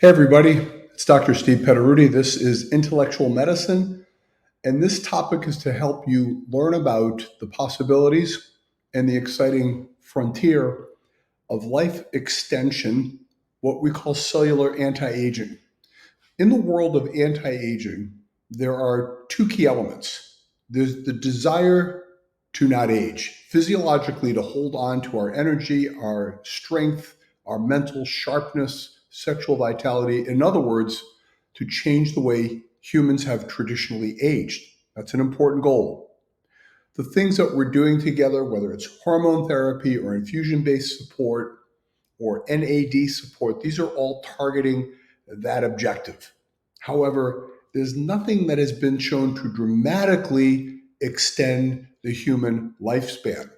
Hey, everybody, it's Dr. Steve Petteruti. This is Intellectual Medicine, and this topic is to help you learn about the possibilities and the exciting frontier of life extension, what we call cellular anti-aging. In the world of anti-aging, there are two key elements. There's the desire to not age, physiologically to hold on to our energy, our strength, our mental sharpness, sexual vitality. In other words, to change the way humans have traditionally aged. That's an important goal. The things that we're doing together, whether it's hormone therapy or infusion based support or NAD support, these are all targeting that objective. However, there's nothing that has been shown to dramatically extend the human lifespan.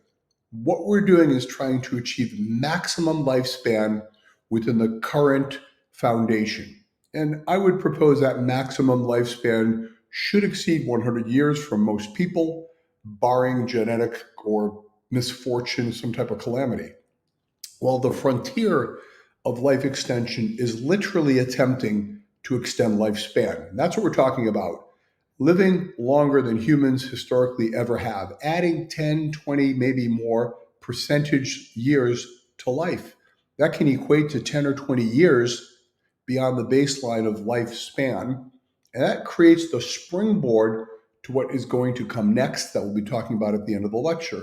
What we're doing is trying to achieve maximum lifespan within the current foundation. And I would propose that maximum lifespan should exceed 100 years for most people, barring genetic or misfortune, some type of calamity. Well, the frontier of life extension is literally attempting to extend lifespan. That's what we're talking about. Living longer than humans historically ever have, adding 10, 20, maybe more percentage years to life. That can equate to 10 or 20 years beyond the baseline of lifespan. And that creates the springboard to what is going to come next that we'll be talking about at the end of the lecture.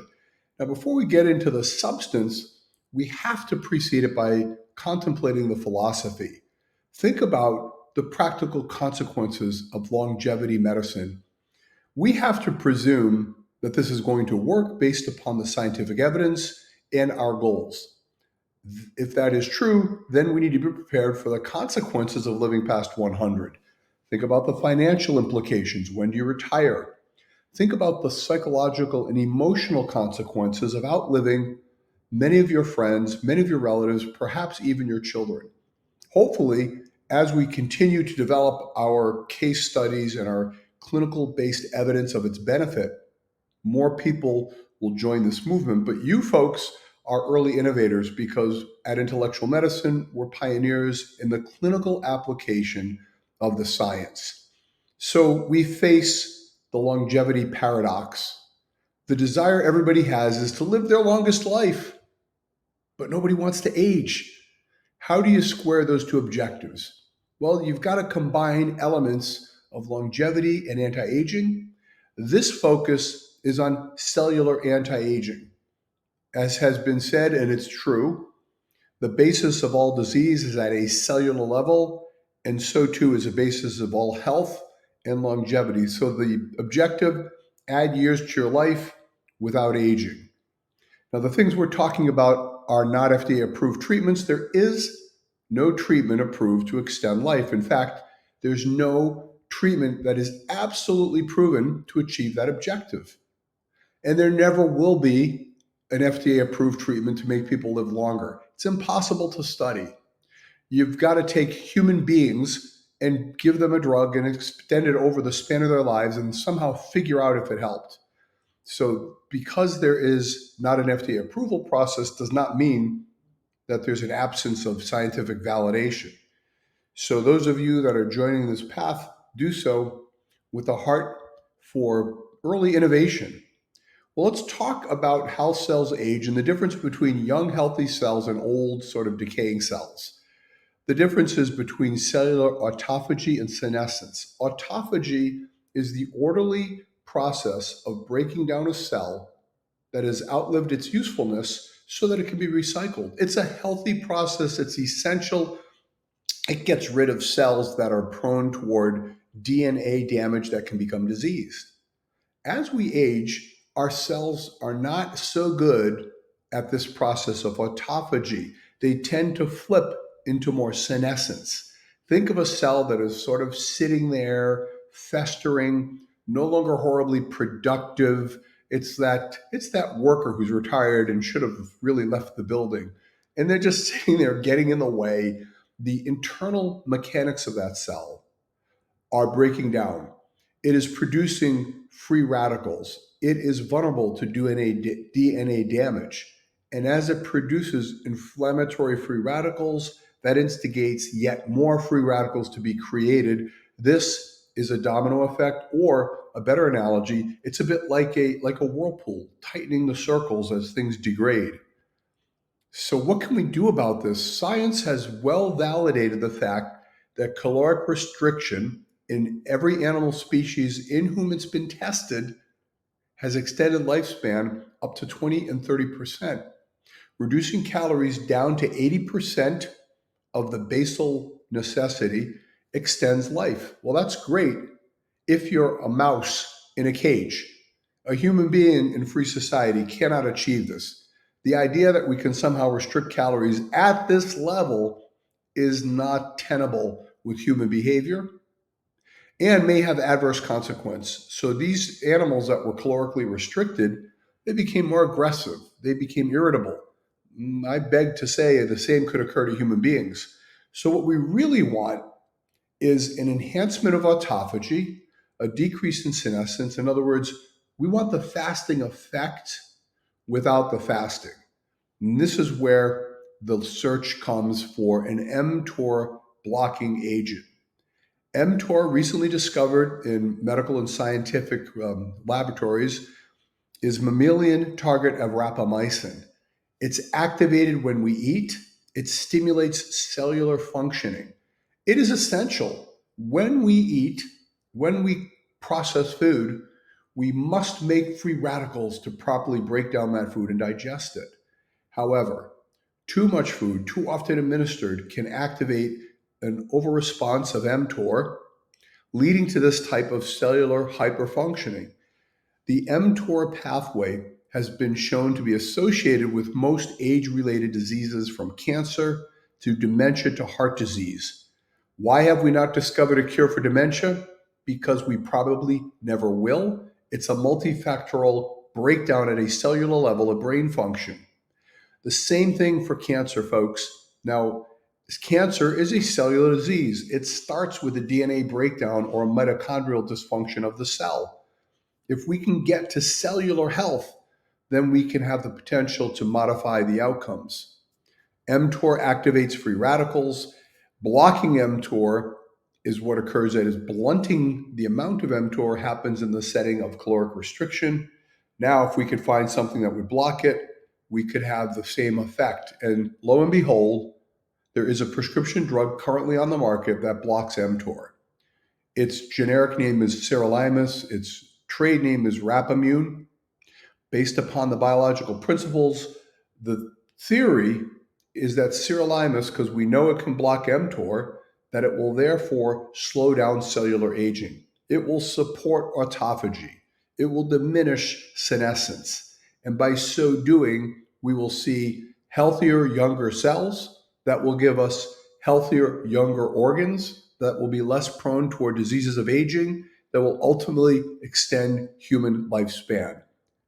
Now, before we get into the substance, we have to precede it by contemplating the philosophy. Think about the practical consequences of longevity medicine. We have to presume that this is going to work based upon the scientific evidence and our goals. If that is true, then we need to be prepared for the consequences of living past 100. Think about the financial implications. When do you retire? Think about the psychological and emotional consequences of outliving many of your friends, many of your relatives, perhaps even your children. Hopefully, as we continue to develop our case studies and our clinical based evidence of its benefit, more people will join this movement. But you folks are early innovators because at Intellectual Medicine, we're pioneers in the clinical application of the science. So we face the longevity paradox. The desire everybody has is to live their longest life, but nobody wants to age. How do you square those two objectives? Well, you've got to combine elements of longevity and anti aging. This focus is on cellular anti aging. As has been said, and it's true, the basis of all disease is at a cellular level, and so too is the basis of all health and longevity. So the objective, add years to your life without aging. Now, the things we're talking about are not FDA approved treatments. There is no treatment approved to extend life. In fact, there's no treatment that is absolutely proven to achieve that objective. And there never will be an FDA approved treatment to make people live longer. It's impossible to study. You've got to take human beings and give them a drug and extend it over the span of their lives and somehow figure out if it helped. So, because there is not an FDA approval process, does not mean that there's an absence of scientific validation. So, those of you that are joining this path do so with a heart for early innovation. Well, let's talk about how cells age and the difference between young, healthy cells and old, sort of decaying cells. The differences between cellular autophagy and senescence. Autophagy is the orderly process of breaking down a cell that has outlived its usefulness so that it can be recycled. It's a healthy process, it's essential. It gets rid of cells that are prone toward DNA damage that can become diseased. As we age, our cells are not so good at this process of autophagy. They tend to flip into more senescence. Think of a cell that is sort of sitting there, festering, no longer horribly productive. It's that worker who's retired and should have really left the building. And they're just sitting there getting in the way. The internal mechanics of that cell are breaking down. It is producing free radicals. It is vulnerable to DNA damage. And as it produces inflammatory free radicals, that instigates yet more free radicals to be created. This is a domino effect, or a better analogy, it's a bit like a whirlpool, tightening the circles as things degrade. So what can we do about this? Science has well validated the fact that caloric restriction in every animal species in whom it's been tested has extended lifespan up to 20 and 30%. Reducing calories down to 80% of the basal necessity extends life. Well, that's great if you're a mouse in a cage. A human being in free society cannot achieve this. The idea that we can somehow restrict calories at this level is not tenable with human behavior and may have adverse consequence. So these animals that were calorically restricted, they became more aggressive. They became irritable. I beg to say the same could occur to human beings. So what we really want is an enhancement of autophagy, a decrease in senescence. In other words, we want the fasting effect without the fasting. And this is where the search comes for an mTOR blocking agent. mTOR, recently discovered in medical and scientific laboratories, is mammalian target of rapamycin. It's activated when we eat. It stimulates cellular functioning. It is essential when we eat, when we process food, we must make free radicals to properly break down that food and digest it. However, too much food, too often administered, can activate an overresponse of mTOR, leading to this type of cellular hyperfunctioning. The mTOR pathway has been shown to be associated with most age-related diseases, from cancer to dementia to heart disease. Why have we not discovered a cure for dementia? Because we probably never will. It's a multifactorial breakdown at a cellular level of brain function. The same thing for cancer, folks. Now, cancer is a cellular disease. It starts with a DNA breakdown or a mitochondrial dysfunction of the cell. If we can get to cellular health, then we can have the potential to modify the outcomes. mTOR activates free radicals. Blocking mTOR is what occurs, that is blunting the amount of mTOR happens in the setting of caloric restriction. Now, if we could find something that would block it, we could have the same effect. And lo and behold, there is a prescription drug currently on the market that blocks mTOR. Its generic name is Sirolimus. Its trade name is Rapamune. Based upon the biological principles, the theory is that Sirolimus, because we know it can block mTOR, that it will therefore slow down cellular aging. It will support autophagy. It will diminish senescence. And by so doing, we will see healthier, younger cells that will give us healthier, younger organs that will be less prone toward diseases of aging, that will ultimately extend human lifespan.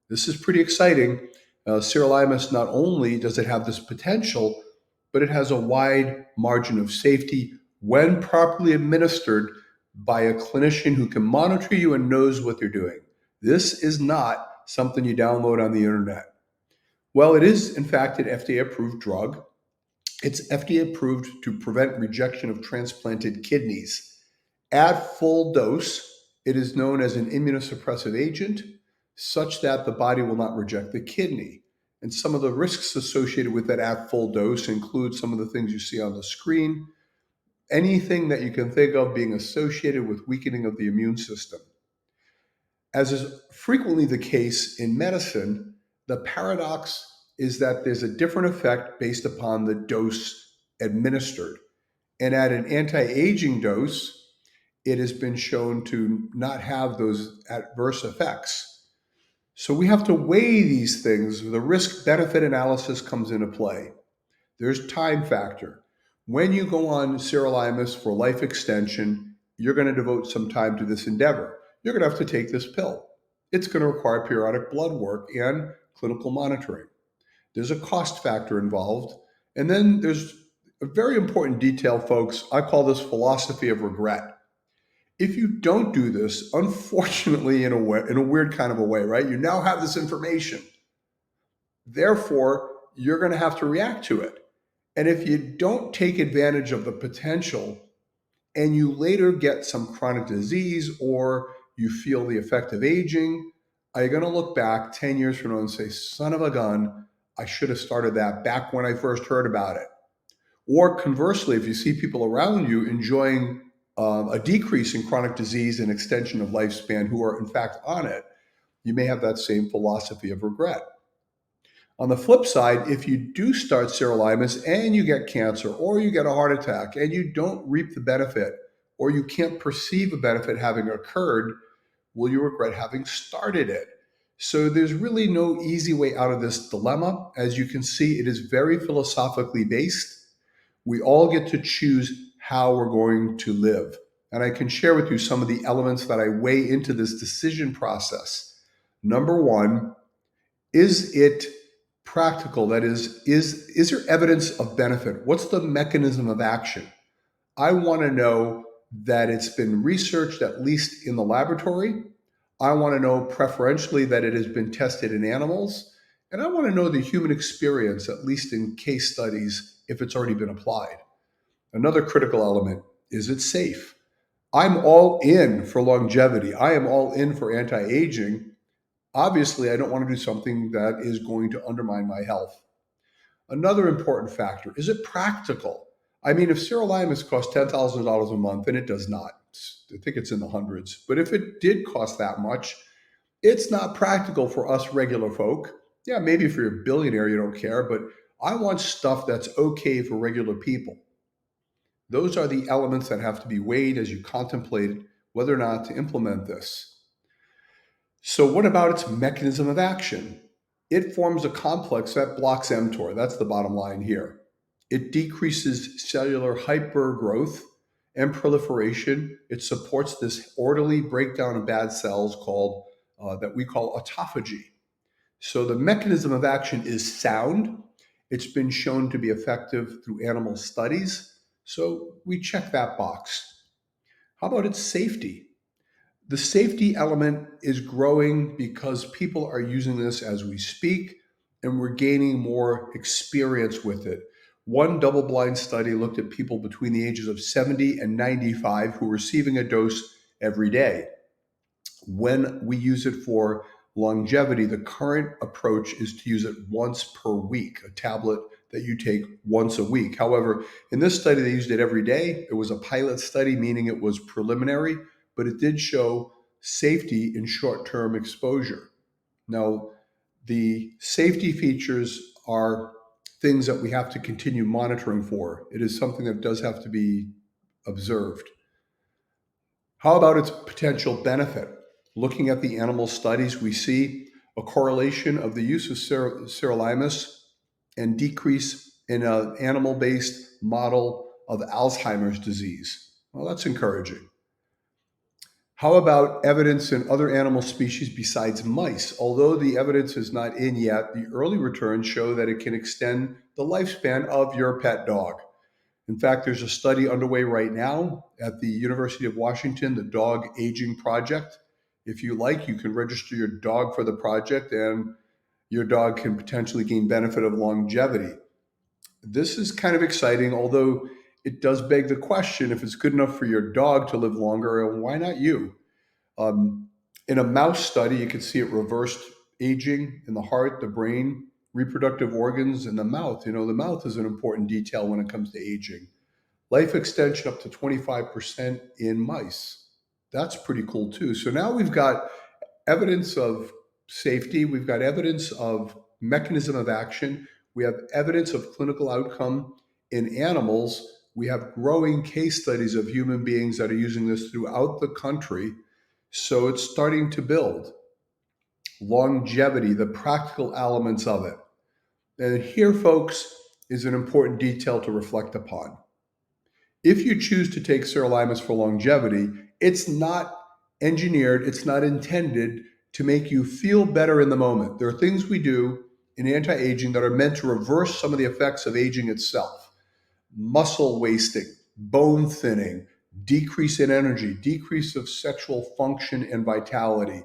This is pretty exciting. Sirolimus, not only does it have this potential, but it has a wide margin of safety when properly administered by a clinician who can monitor you and knows what they're doing. This is not something you download on the internet. Well, it is, in fact, an FDA-approved drug. It's FDA-approved to prevent rejection of transplanted kidneys. At full dose, it is known as an immunosuppressive agent, such that the body will not reject the kidney. And some of the risks associated with that at full dose include some of the things you see on the screen, anything that you can think of being associated with weakening of the immune system. As is frequently the case in medicine, the paradox is that there's a different effect based upon the dose administered. And at an anti-aging dose, it has been shown to not have those adverse effects. So we have to weigh these things. The risk-benefit analysis comes into play. There's time factor. When you go on Sirolimus for life extension, you're going to devote some time to this endeavor. You're going to have to take this pill. It's going to require periodic blood work and clinical monitoring. There's a cost factor involved. And then there's a very important detail, folks. I call this philosophy of regret. If you don't do this, unfortunately, in a weird kind of a way, right? You now have this information. Therefore, you're going to have to react to it. And if you don't take advantage of the potential and you later get some chronic disease or you feel the effect of aging, are you going to look back 10 years from now and say, son of a gun, I should have started that back when I first heard about it? Or conversely, if you see people around you enjoying a decrease in chronic disease and extension of lifespan who are in fact on it, you may have that same philosophy of regret. On the flip side, if you do start sirolimus and you get cancer or you get a heart attack and you don't reap the benefit or you can't perceive a benefit having occurred, will you regret having started it? So there's really no easy way out of this dilemma. As you can see, it is very philosophically based. We all get to choose how we're going to live. And I can share with you some of the elements that I weigh into this decision process. Number one, is it practical? That is there evidence of benefit? What's the mechanism of action? I want to know that it's been researched at least in the laboratory. I want to know preferentially that it has been tested in animals. And I want to know the human experience, at least in case studies, if it's already been applied. Another critical element, is it safe? I'm all in for longevity. I am all in for anti-aging. Obviously, I don't want to do something that is going to undermine my health. Another important factor, is it practical? I mean, if sirolimus costs $10,000 a month, and it does not, I think it's in the hundreds, but if it did cost that much, it's not practical for us regular folk. Yeah, maybe if you're a billionaire, you don't care, but I want stuff that's okay for regular people. Those are the elements that have to be weighed as you contemplate whether or not to implement this. So, what about its mechanism of action? It forms a complex that blocks mTOR. That's the bottom line here. It decreases cellular hypergrowth and proliferation. It supports this orderly breakdown of bad cells called that we call autophagy. So the mechanism of action is sound. It's been shown to be effective through animal studies. So we check that box. How about its safety? The safety element is growing because people are using this as we speak, and we're gaining more experience with it. One double blind study looked at people between the ages of 70 and 95 who were receiving a dose every day. When we use it for longevity, the current approach is to use it once per week, a tablet that you take once a week. However, in this study, they used it every day. It was a pilot study, meaning it was preliminary, but it did show safety in short-term exposure. Now, the safety features are things that we have to continue monitoring for. It is something that does have to be observed. How about its potential benefit? Looking at the animal studies, we see a correlation of the use of sirolimus and decrease in an animal-based model of Alzheimer's disease. Well, that's encouraging. How about evidence in other animal species besides mice? Although the evidence is not in yet, the early returns show that it can extend the lifespan of your pet dog. In fact, there's a study underway right now at the University of Washington, the Dog Aging Project. If you like, you can register your dog for the project and your dog can potentially gain benefit of longevity. This is kind of exciting, although it does beg the question, if it's good enough for your dog to live longer, why not you? Um, in a mouse study, you can see it reversed aging in the heart, the brain, reproductive organs, and the mouth. You know, the mouth is an important detail when it comes to aging. Life extension up to 25% in mice. That's pretty cool too. So now we've got evidence of safety, we've got evidence of mechanism of action, we have evidence of clinical outcome in animals, we have growing case studies of human beings that are using this throughout the country. So it's starting to build. Longevity, the practical elements of it. And here, folks, is an important detail to reflect upon. If you choose to take sirolimus for longevity, it's not engineered, it's not intended to make you feel better in the moment. There are things we do in anti-aging that are meant to reverse some of the effects of aging itself. Muscle wasting, bone thinning, decrease in energy, decrease of sexual function and vitality,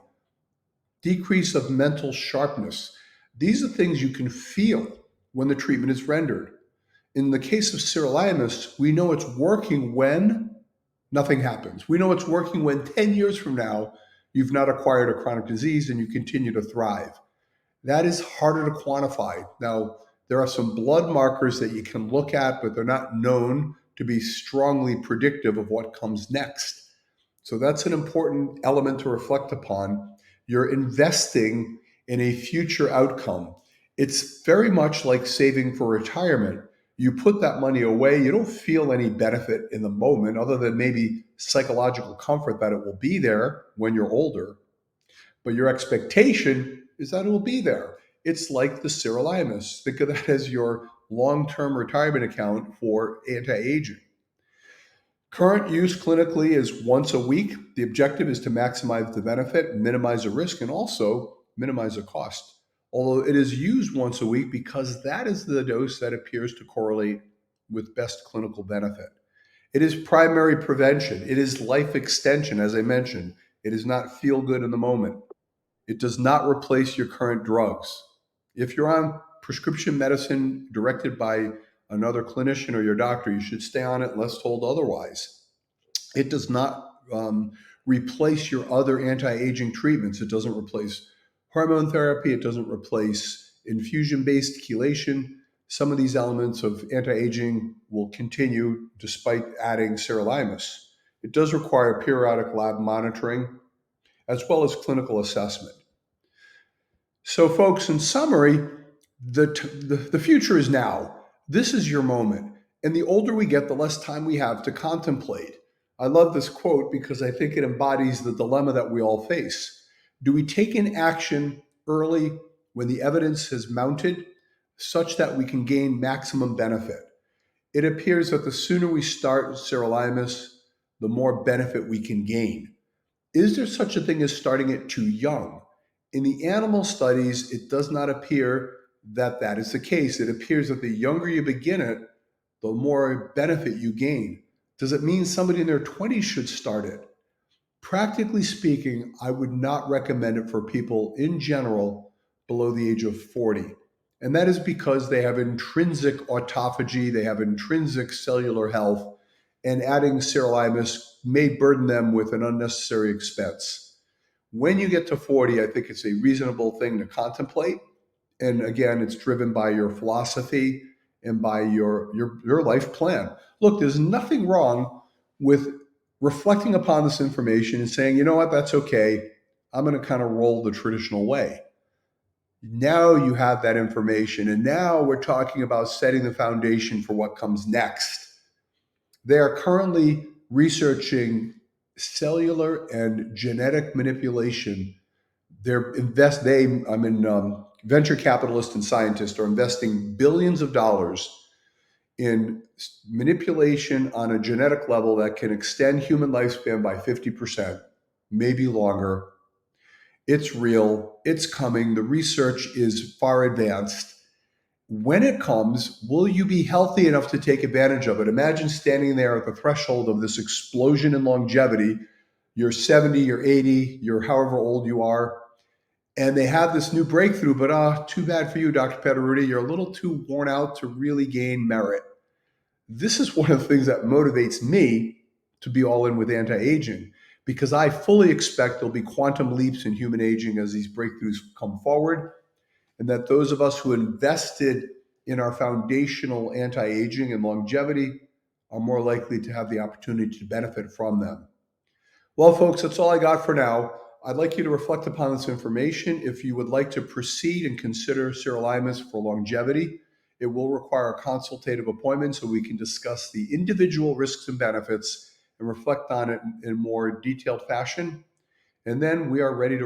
decrease of mental sharpness. These are things you can feel when the treatment is rendered. In the case of sirolimus, we know it's working when nothing happens. We know it's working when 10 years from now, you've not acquired a chronic disease and you continue to thrive. That is harder to quantify. Now, there are some blood markers that you can look at, but they're not known to be strongly predictive of what comes next. So that's an important element to reflect upon. You're investing in a future outcome. It's very much like saving for retirement. You put that money away, you don't feel any benefit in the moment other than maybe psychological comfort that it will be there when you're older. But your expectation is that it will be there. It's like the sirolimus. Think of that as your long-term retirement account for anti-aging. Current use clinically is once a week. The objective is to maximize the benefit, minimize the risk, and also minimize the cost. Although it is used once a week because that is the dose that appears to correlate with best clinical benefit. It is primary prevention. It is life extension, as I mentioned. It is not feel good in the moment. It does not replace your current drugs. If you're on prescription medicine directed by another clinician or your doctor, you should stay on it unless told otherwise. It does not replace your other anti-aging treatments. It doesn't replace hormone therapy. It doesn't replace infusion-based chelation. Some of these elements of anti-aging will continue despite adding sirolimus. It does require periodic lab monitoring as well as clinical assessment. So, folks, in summary, the future is now. This is your moment. And the older we get, the less time we have to contemplate. I love this quote because I think it embodies the dilemma that we all face. Do we take an action early when the evidence has mounted such that we can gain maximum benefit? It appears that the sooner we start sirolimus, the more benefit we can gain. Is there such a thing as starting it too young? In the animal studies, it does not appear that that is the case. It appears that the younger you begin it, the more benefit you gain. Does it mean somebody in their 20s should start it? Practically speaking, I would not recommend it for people in general below the age of 40. And that is because they have intrinsic autophagy, they have intrinsic cellular health, and adding sirolimus may burden them with an unnecessary expense. When you get to 40, I think it's a reasonable thing to contemplate. And again, it's driven by your philosophy and by your life plan. Look, there's nothing wrong with reflecting upon this information and saying, you know what, that's okay. I'm going to kind of roll the traditional way. Now you have that information, and now we're talking about setting the foundation for what comes next. They are currently researching cellular and genetic manipulation. Venture capitalists and scientists are investing billions of dollars in manipulation on a genetic level that can extend human lifespan by 50%, maybe longer. It's real. It's coming. The research is far advanced. When it comes, will you be healthy enough to take advantage of it? Imagine standing there at the threshold of this explosion in longevity. You're 70, you're 80, you're however old you are, and they have this new breakthrough, but too bad for you, Dr. Petteruti. You're a little too worn out to really gain merit. This is one of the things that motivates me to be all in with anti-aging, because I fully expect there'll be quantum leaps in human aging as these breakthroughs come forward, and that those of us who invested in our foundational anti-aging and longevity are more likely to have the opportunity to benefit from them. Well, folks, that's all I got for now. I'd like you to reflect upon this information. If you would like to proceed and consider sirolimus for longevity, it will require a consultative appointment so we can discuss the individual risks and benefits and reflect on it in more detailed fashion. And then we are ready to